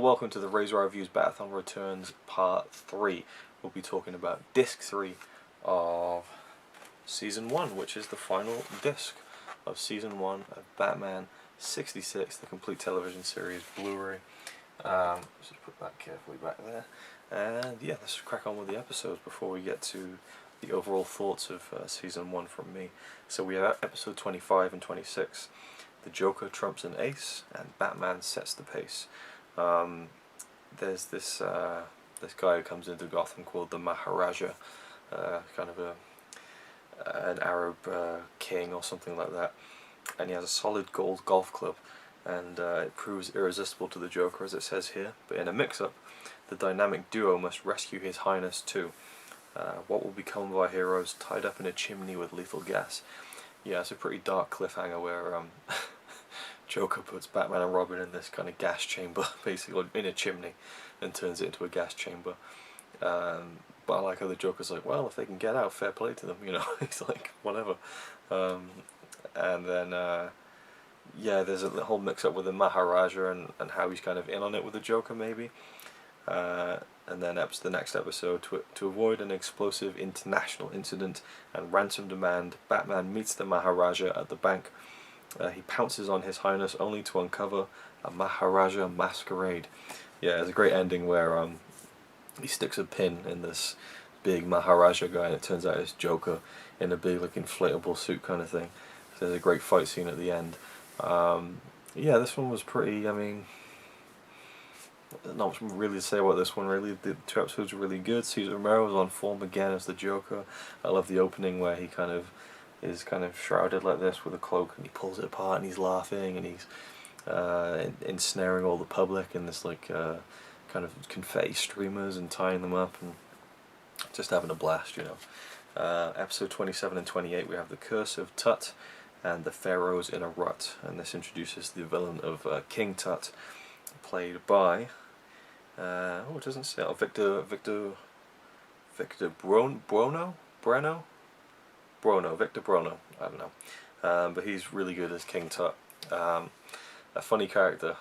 welcome to the RazorwireReviews Bat-a-thon Returns Part 3. We'll be talking about Disc 3 of Season 1, which is the final disc of Season 1 of Batman 66, the Complete Television Series Blu-ray. Let's just put that carefully back there. And yeah, let's crack on with the episodes before we get to the overall thoughts of Season 1 from me. So we have episode 25 and 26. The Joker trumps an ace, and Batman sets the pace. There's this guy who comes into Gotham called the Maharaja, kind of an Arab king or something like that, and he has a solid gold golf club, and it proves irresistible to the Joker, as it says here. But in a mix-up, the dynamic duo must rescue His Highness too. What will become of our heroes tied up in a chimney with lethal gas? Yeah, it's a pretty dark cliffhanger where Joker puts Batman and Robin in this kind of gas chamber, basically in a chimney, and turns it into a gas chamber. But I like how the Joker's like, well, if they can get out, fair play to them, you know. He's like, whatever. And then yeah, there's a whole mix-up with the Maharaja and how he's kind of in on it with the Joker, maybe. And then the next episode, to avoid an explosive international incident and ransom demand, Batman meets the Maharaja at the bank. He pounces on His Highness only to uncover a Maharaja masquerade. Yeah, it's a great ending where he sticks a pin in this big Maharaja guy, and it turns out it's Joker in a big, like, inflatable suit kind of thing. So there's a great fight scene at the end. Yeah, this one was pretty, I mean, not much really to say about this one, really. The two episodes were really good. Cesar Romero was on form again as the Joker. I love the opening where he is kind of shrouded like this with a cloak, and he pulls it apart and he's laughing, and he's ensnaring all the public in this like kind of confetti streamers and tying them up and just having a blast, you know. Episode 27 and 28, we have the Curse of Tut and the Pharaohs in a Rut, and this introduces the villain of King Tut, played by it doesn't say, Victor Bruno, I don't know, but he's really good as King Tut. A funny character,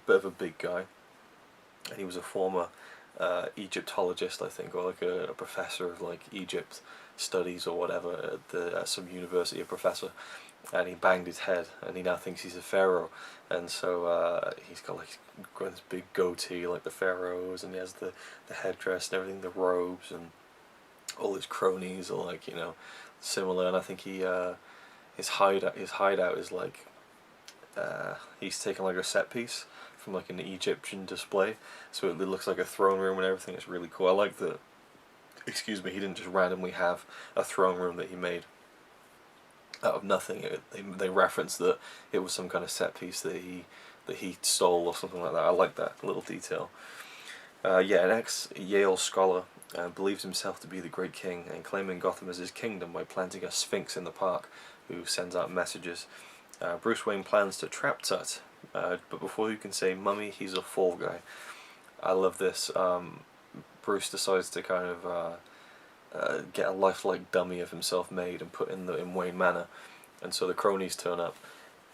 bit of a big guy, and he was a former Egyptologist, I think, or like a professor of like Egypt studies or whatever at some university, a professor, and he banged his head, and he now thinks he's a pharaoh, and so he's got this big goatee like the pharaohs, and he has the headdress and everything, the robes, and all his cronies are like, you know, similar. And I think his hideout is like he's taken like a set piece from like an Egyptian display, so it looks like a throne room and everything. It's really cool. I like that. Excuse me, he didn't just randomly have a throne room that he made out of nothing. They referenced that it was some kind of set piece that he stole or something like that. I like that little detail. Yeah, an ex-Yale scholar believes himself to be the great king, and claiming Gotham as his kingdom by planting a sphinx in the park who sends out messages. Bruce Wayne plans to trap Tut, but before you can say mummy, he's a fall guy. I love this. Bruce decides to kind of get a lifelike dummy of himself made and put in Wayne Manor, and so the cronies turn up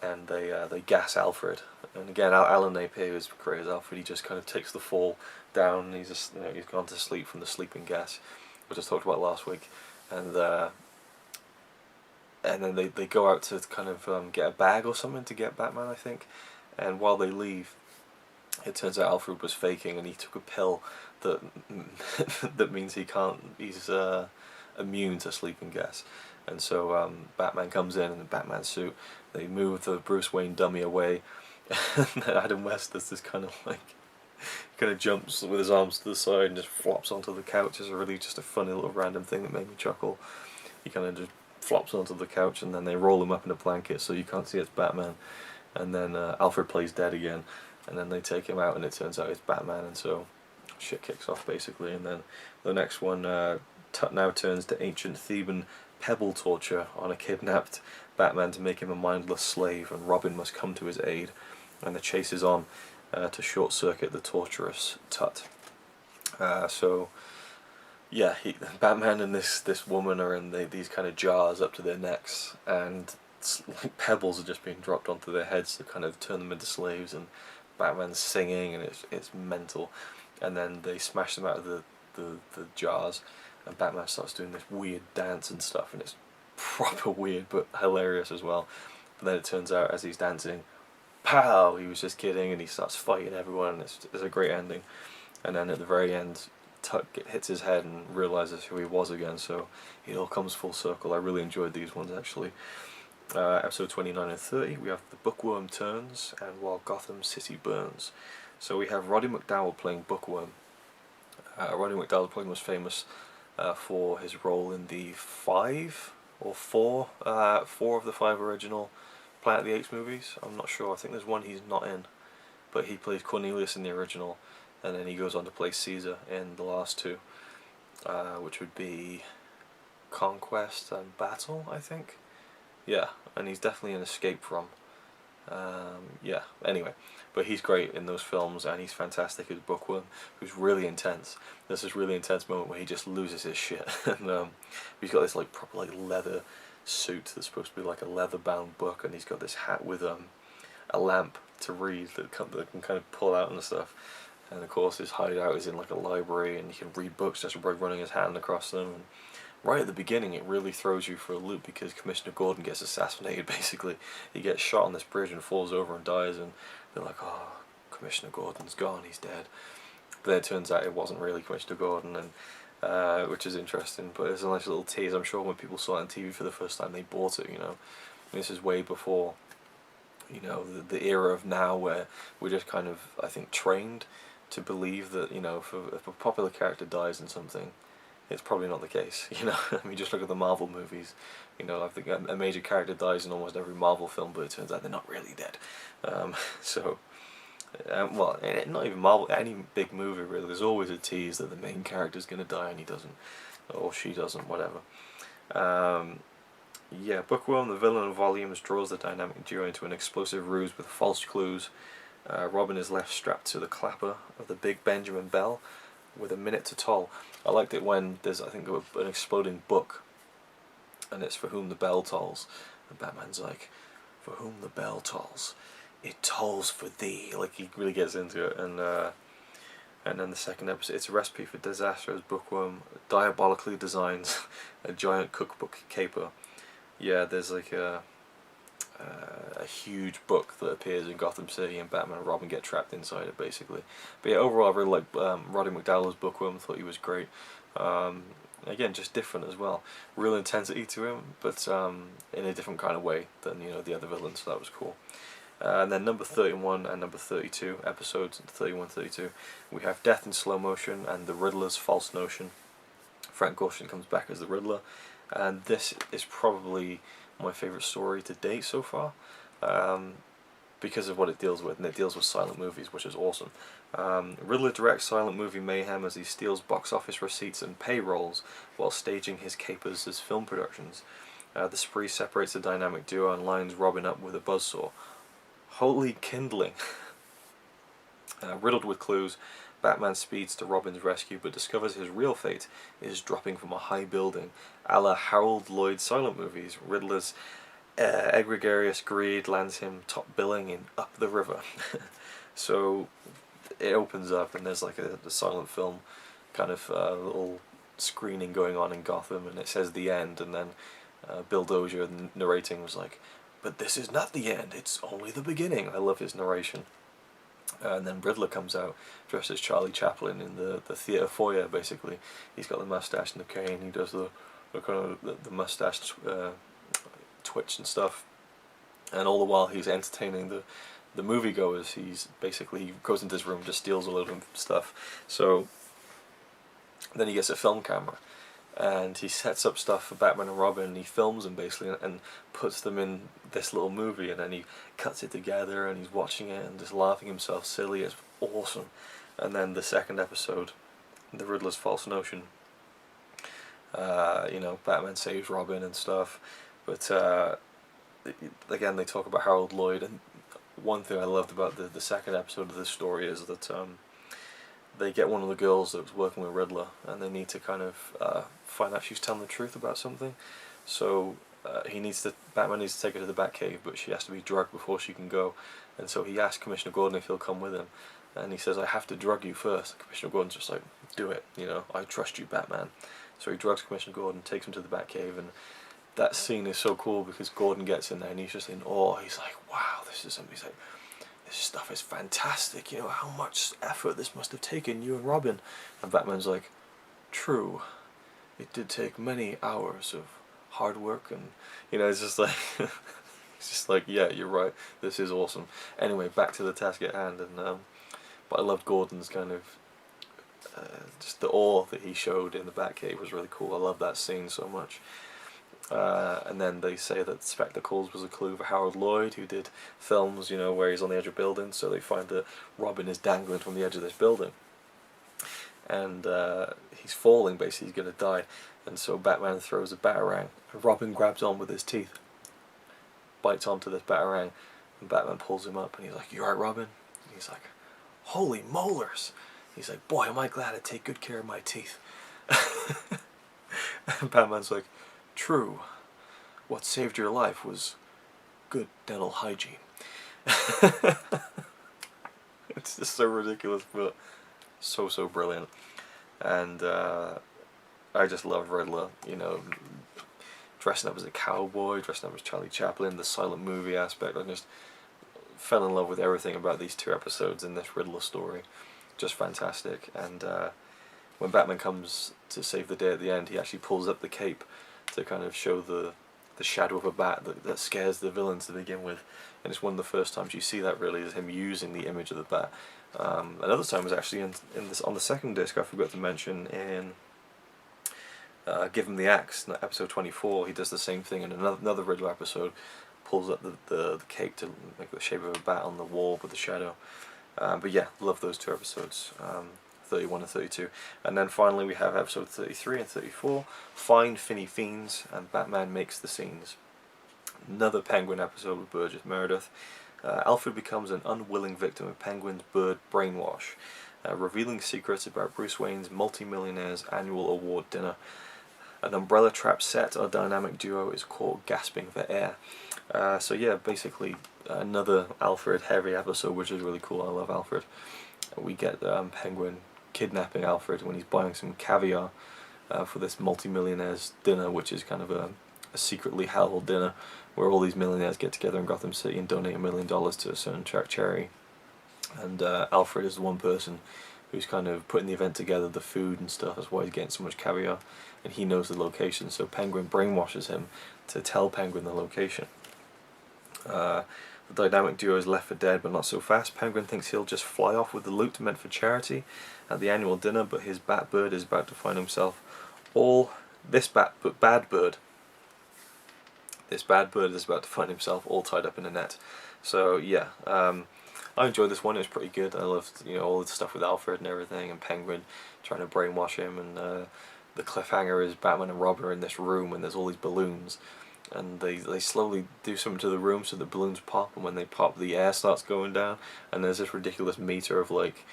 and they gas Alfred. And again, Alan Napier, who's great as Alfred, he just kind of takes the fall down, and he's gone to sleep from the sleeping gas, which I talked about last week, and then they go out to kind of get a bag or something to get Batman, I think, and while they leave, it turns out Alfred was faking, and he took a pill that that means he's immune to sleeping gas. And so Batman comes in the Batman suit. They move the Bruce Wayne dummy away, and then Adam West does this kind of jumps with his arms to the side and just flops onto the couch. It's really just a funny little random thing that made me chuckle. He kind of just flops onto the couch, and then they roll him up in a blanket so you can't see it's Batman. And then Alfred plays dead again, and then they take him out, and it turns out it's Batman, and so shit kicks off basically. And then the next one, Tut now turns to ancient Theban pebble torture on a kidnapped Batman to make him a mindless slave, and Robin must come to his aid, and the chase is on to short circuit the torturous Tut. So yeah, Batman and this woman are in these kind of jars up to their necks, and like pebbles are just being dropped onto their heads to kind of turn them into slaves, and Batman's singing, and it's mental. And then they smash them out of the jars, and Batman starts doing this weird dance and stuff, and it's proper weird but hilarious as well. But then it turns out as he's dancing, pow, he was just kidding, and he starts fighting everyone, and it's a great ending. And then at the very end, Tuck hits his head and realizes who he was again, so it all comes full circle. I really enjoyed these ones, actually. Episode 29 and 30, we have The Bookworm Turns and While Gotham City Burns. So we have Roddy McDowall playing Bookworm. Roddy McDowall is probably most famous for his role in the four of the 5 original Planet of the Apes movies. I'm not sure, I think there's one he's not in, but he plays Cornelius in the original, and then he goes on to play Caesar in the last 2, which would be Conquest and Battle, I think. Yeah, and he's definitely an Escape From. Yeah, anyway, but he's great in those films, and he's fantastic as Bookworm, who's really intense. There's this really intense moment where he just loses his shit, and he's got this like proper like leather suit that's supposed to be like a leather bound book, and he's got this hat with a lamp to read that can kind of pull out and stuff. And of course his hideout is in like a library, and he can read books just by running his hand across them. And right at the beginning it really throws you for a loop, because Commissioner Gordon gets assassinated basically. He gets shot on this bridge and falls over and dies, and they're like, oh, Commissioner Gordon's gone, he's dead. But then it turns out it wasn't really Commissioner Gordon, and which is interesting, but it's a nice little tease. I'm sure when people saw it on TV for the first time they bought it, you know. This is way before, you know, the era of now where we're just kind of, I think, trained to believe that, you know, if a popular character dies in something, it's probably not the case, you know. I mean, just look at the Marvel movies. You know, I think a major character dies in almost every Marvel film, but it turns out they're not really dead. Well, not even Marvel, any big movie really, there's always a tease that the main character's going to die and he doesn't, or she doesn't, whatever. Yeah, Bookworm, the villain of Volumes, draws the dynamic duo into an explosive ruse with false clues. Robin is left strapped to the clapper of the big Benjamin Bell with a minute to toll. I liked it when there's, I think, an exploding book, and it's For Whom the Bell Tolls, and Batman's like, for whom the bell tolls, it tolls for thee. Like, he really gets into it. And then the second episode, it's a recipe for disaster as Bookworm diabolically designs a giant cookbook caper. Yeah, there's like a huge book that appears in Gotham City, and Batman and Robin get trapped inside it, basically. But yeah, overall I really like Roddy McDowall's Bookworm. Thought he was great. Again, just different as well. Real intensity to him, but in a different kind of way than, you know, the other villains, so that was cool. And then number 31 and number 32, episodes 31 32, we have Death in Slow Motion and The Riddler's False Notion. Frank Gorshin comes back as the Riddler, and this is probably my favourite story to date so far, because of what it deals with, and it deals with silent movies, which is awesome. Riddler directs silent movie mayhem as he steals box office receipts and payrolls while staging his capers as film productions. The spree separates the dynamic duo and lines Robin up with a buzzsaw. Holy kindling! Riddled with clues, Batman speeds to Robin's rescue, but discovers his real fate is dropping from a high building, a la Harold Lloyd silent movies. Riddler's egregious greed lands him top billing in Up the River. So it opens up, and there's like a silent film kind of little screening going on in Gotham, and it says the end, and then Bill Dozier narrating was like, but this is not the end, it's only the beginning. I love his narration. And then Riddler comes out dressed as Charlie Chaplin in the theatre foyer, basically. He's got the mustache and the cane, he does the kind of the mustache twitch and stuff, and all the while he's entertaining the moviegoers. He goes into this room, just steals a load of stuff. So then he gets a film camera, and he sets up stuff for Batman and Robin, and he films them basically, and puts them in this little movie, and then he cuts it together, and he's watching it and just laughing himself silly. It's awesome. And then the second episode, The Riddler's False Notion, you know, Batman saves Robin and stuff, but again, they talk about Harold Lloyd, and one thing I loved about the second episode of this story is that they get one of the girls that was working with Riddler, and they need to kind of find out she's telling the truth about something. So Batman needs to take her to the Batcave, but she has to be drugged before she can go. And so he asks Commissioner Gordon if he'll come with him, and he says, "I have to drug you first." And Commissioner Gordon's just like, "Do it, I trust you, Batman." So he drugs Commissioner Gordon, takes him to the Batcave, and that scene is so cool because Gordon gets in there and he's just in awe. He's like, "Wow, this is something." He's like, "This stuff is fantastic. How much effort this must have taken, you and Robin." And Batman's like, "True, it did take many hours of hard work," and it's just like it's just like, yeah, you're right, this is awesome. Anyway, back to the task at hand, and but I loved Gordon's kind of just the awe that he showed in the Batcave was really cool. I love that scene so much. And then they say that spectacles was a clue for Harold Lloyd, who did films, where he's on the edge of buildings. So they find that Robin is dangling from the edge of this building, and he's falling. Basically, he's gonna die. And so Batman throws a batarang, and Robin grabs on with his teeth, bites onto this batarang, and Batman pulls him up, and he's like, "You alright, Robin?" And he's like, "Holy molars!" He's like, "Boy, am I glad I take good care of my teeth." And Batman's like, "True. What saved your life was good dental hygiene." It's just so ridiculous, but so brilliant. And I just love Riddler, dressing up as a cowboy, dressing up as Charlie Chaplin, the silent movie aspect. I just fell in love with everything about these 2 episodes in this Riddler story. Just fantastic. And when Batman comes to save the day at the end, he actually pulls up the cape to kind of show the shadow of a bat that scares the villains to begin with. And it's one of the first times you see that, really, is him using the image of the bat. Another time was actually on the second disc. I forgot to mention in Give Him the Axe, episode 24. He does the same thing in another Riddler episode. Pulls up the cape to make the shape of a bat on the wall with the shadow. But yeah, love those 2 episodes, 31 and 32. And then finally we have episode 33 and 34, Find Finny Fiends, and Batman Makes the Scenes. Another Penguin episode with Burgess Meredith. Alfred becomes an unwilling victim of Penguin's bird brainwash, revealing secrets about Bruce Wayne's multi-millionaire's annual award dinner. An umbrella trap set, our dynamic duo is caught gasping for air. So yeah, basically another Alfred heavy episode, which is really cool. I love Alfred. We get Penguin kidnapping Alfred when he's buying some caviar for this multi-millionaire's dinner, which is kind of a secretly held dinner where all these millionaires get together in Gotham City and donate $1 million to a certain charity. And Alfred is the one person who's kind of putting the event together, the food and stuff. That's why he's getting so much caviar, and he knows the location. So Penguin brainwashes him to tell Penguin the location. The dynamic duo is left for dead, but not so fast. Penguin thinks he'll just fly off with the loot meant for charity at the annual dinner, but his Batbird is about to find himself this bad bird is about to find himself all tied up in a net. So yeah, I enjoyed this one. It was pretty good. I loved all the stuff with Alfred and everything, and Penguin trying to brainwash him, and the cliffhanger is Batman and Robin are in this room and there's all these balloons, and they slowly do something to the room so the balloons pop, and when they pop the air starts going down, and there's this ridiculous meter of like,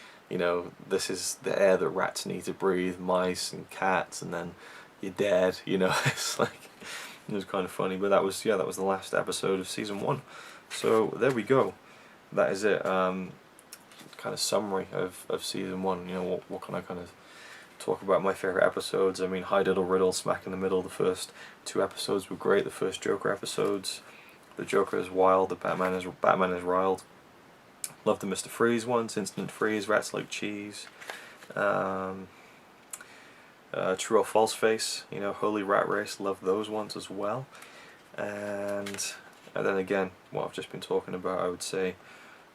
this is the air that rats need to breathe, mice and cats, and then you're dead. It's like, it was kind of funny. But that was the last episode of season 1. So there we go. That is it. Kind of summary of season 1. What can I kind of talk about? My favourite episodes. I mean, High Diddle Riddle, smack in the middle. The first 2 episodes were great. The first Joker episodes. The Joker is wild. The Batman is riled. Love the Mr. Freeze ones. Instant Freeze, Rats Like Cheese. True or False Face, Holy Rat Race, love those ones as well. And then again, what I've just been talking about, I would say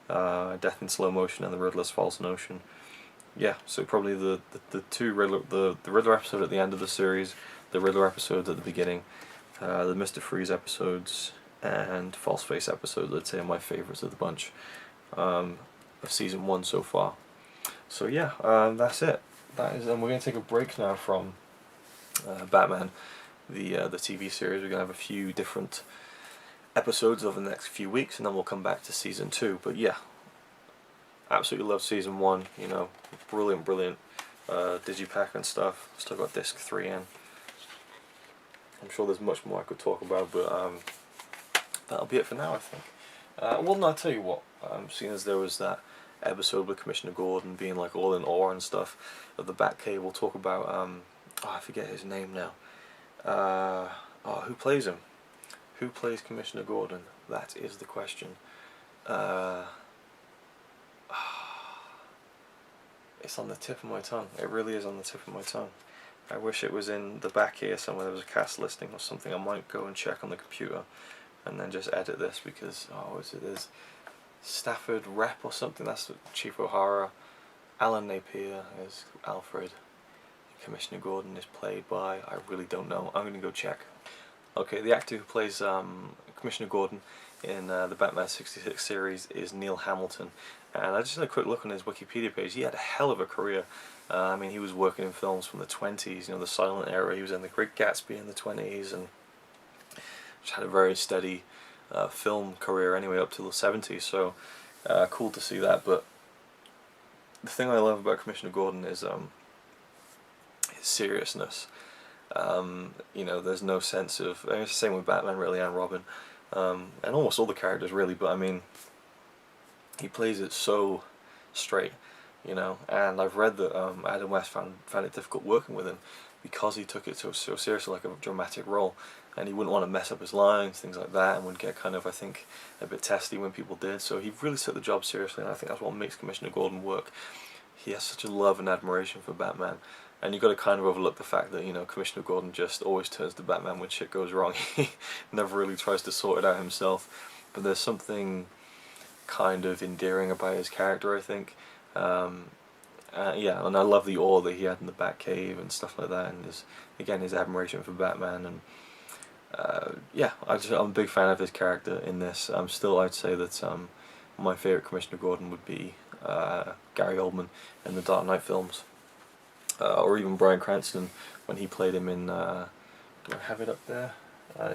Death in Slow Motion and the Riddler's False Notion. Yeah, so probably the two Riddler, the Riddler episode at the end of the series, the Riddler episodes at the beginning, the Mr. Freeze episodes, and False Face episodes, I'd say are my favourites of the bunch of season 1 so far. So yeah, that's it. And we're going to take a break now from Batman, the TV series. We're going to have a few different episodes over the next few weeks, and then we'll come back to season 2. But yeah, absolutely love season 1. Brilliant digipack and stuff. Still got disc 3 in. I'm sure there's much more I could talk about, but that'll be it for now, I think. Well, no, I'll tell you what, seeing as there was that episode with Commissioner Gordon being like all in awe and stuff of the Batcave, we'll talk about, oh, I forget his name now. Oh, who plays him? Who plays Commissioner Gordon? That is the question. It's on the tip of my tongue. It really is on the tip of my tongue. I wish it was in the back here somewhere. There was a cast listing or something. I might go and check on the computer and then just edit this because, oh, there's Stafford Rep or something. That's Chief O'Hara. Alan Napier is Alfred. Commissioner Gordon is played by, I really don't know. I'm going to go check. Okay, the actor who plays Commissioner Gordon in the Batman 66 series is Neil Hamilton. And I just had a quick look on his Wikipedia page. He had a hell of a career. I mean, he was working in films from the 20s, you know, the silent era. He was in The Great Gatsby in the 20s, and just had a very steady film career anyway up to the 70s. So cool to see that. But the thing I love about Commissioner Gordon is his seriousness. You know, there's no sense of, I mean, it's the same with Batman really, and Robin, and almost all the characters really, but I mean, he plays it so straight, you know. And I've read that Adam West found it difficult working with him because he took it so seriously, like a dramatic role, and he wouldn't want to mess up his lines, things like that, and would get kind of, I think, a bit testy when people did. So he really took the job seriously, and I think that's what makes Commissioner Gordon work. He has such a love and admiration for Batman. And you've got to kind of overlook the fact that, you know, Commissioner Gordon just always turns to Batman when shit goes wrong. He never really tries to sort it out himself. But there's something kind of endearing about his character, I think. Yeah, and I love the awe that he had in the Batcave and stuff like that. And again, his admiration for Batman. And yeah, I'm a big fan of his character in this. Still, I'd say that my favourite Commissioner Gordon would be Gary Oldman in the Dark Knight films. Or even Bryan Cranston when he played him in, do I have it up there?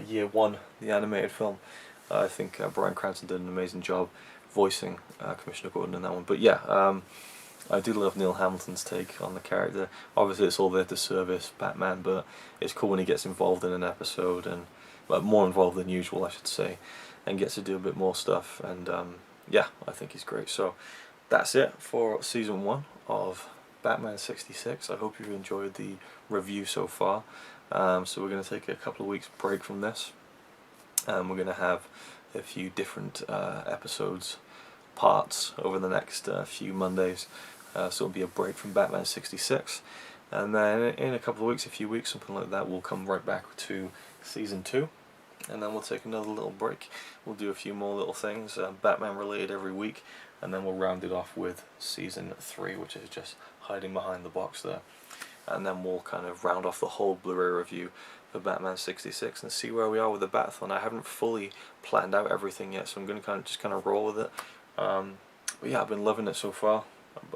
Year One, the animated film. I think Bryan Cranston did an amazing job voicing Commissioner Gordon in that one. But yeah, I do love Neil Hamilton's take on the character. Obviously it's all there to service Batman, but it's cool when he gets involved in an episode, and more involved than usual I should say, and gets to do a bit more stuff. And yeah, I think he's great. So that's it for Season 1 of Batman 66. I hope you've enjoyed the review so far. So we're going to take a couple of weeks break from this. We're going to have a few different episodes, parts over the next few Mondays. So it'll be a break from Batman 66. And then in a couple of weeks, a few weeks, something like that, we'll come right back to Season 2. And then we'll take another little break. We'll do a few more little things, Batman related every week. And then we'll round it off with Season 3, which is just hiding behind the box there. And then we'll kind of round off the whole Blu-ray review for Batman 66 and see where we are with the Bat-a-thon. I haven't fully planned out everything yet, so I'm going to just roll with it. But yeah, I've been loving it so far.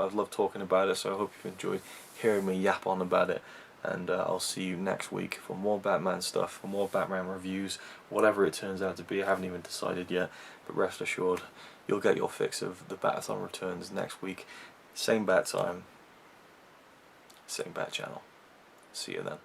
I've loved talking about it, so I hope you've enjoyed hearing me yap on about it. And I'll see you next week for more Batman stuff, for more Batman reviews, whatever it turns out to be. I haven't even decided yet, but rest assured, you'll get your fix of the Bat-a-thon Returns next week. Same bat time, same bat channel. See you then.